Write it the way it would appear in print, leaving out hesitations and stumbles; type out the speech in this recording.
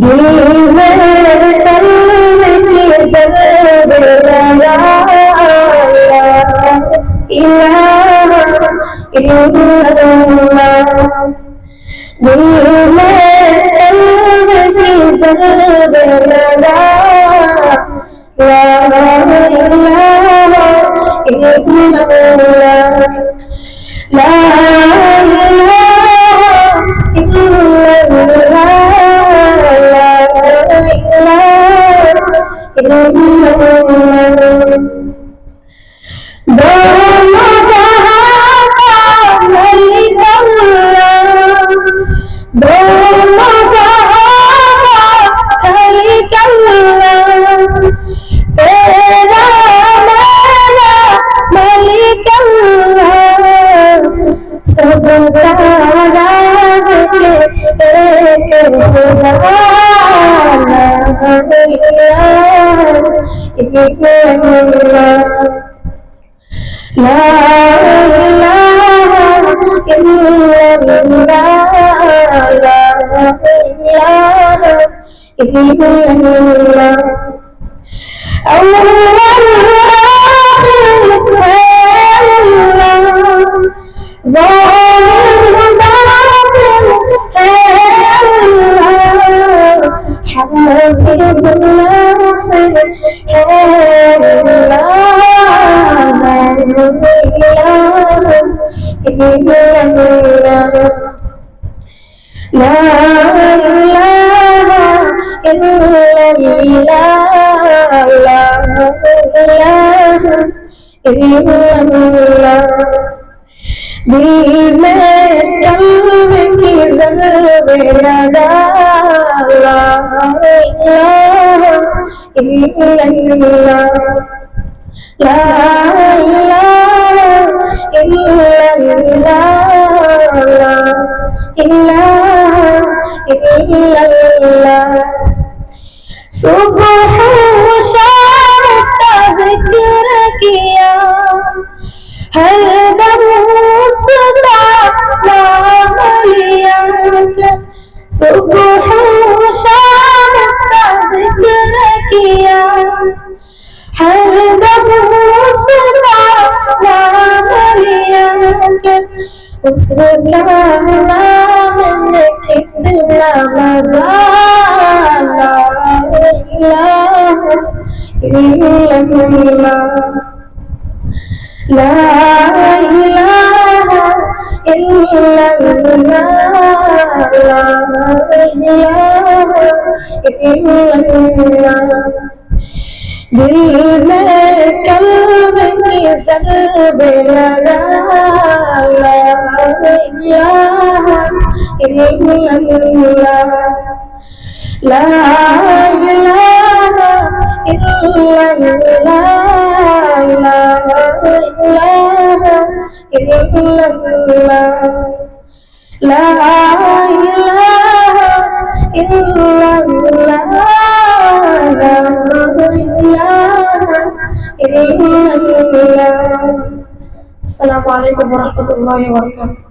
दिल में कल्ब की जद लगा इलाहा इल्लल्लाह। दिल में कल्ब की जद लगा ला इलाहा इल्लल्लाह। ला इलाहा इल्लल्लाह। दोनों जहां का मालिक अल्लाह, दोनों जहां का खालिक अल्लाह, तेरा मेरा मालिक अल्लाह, सबका राज़िक़ एक खुदा। ला इलाहा इल्लल्लाह। ला इलाहा इल्लल्लाह। दिल में कल्ब की ज़र्ब लगा ला इलाहा इल्लल्लाह। ला इलाहा इल्लल्लाह। ला इलाहा इल्लल्लाह। सुबह शाम उसका जिक्र किया, हर दम उसका नाम लिया। सुबह शाम उसका जिक्र किया, हर दम उसका नाम लिया। उसका नाम में कितना मज़ा। ला इलाहा इल्लल्लाह। ला इलाहा इल्लल्लाह। ला इलाहा इल्लल्लाह। दिल में कल्ब की ज़र्ब लगा ला इलाहा इल्लल्लाह। ला इलाहा इल्लल्लाह। ला इलाहा इल्लल्लाह। ला इलाहा इल्लल्लाह। ला इलाहा इल्लल्लाह। अस्सलामु अलैकुम व रहमतुल्लाहि व बरकातुहू।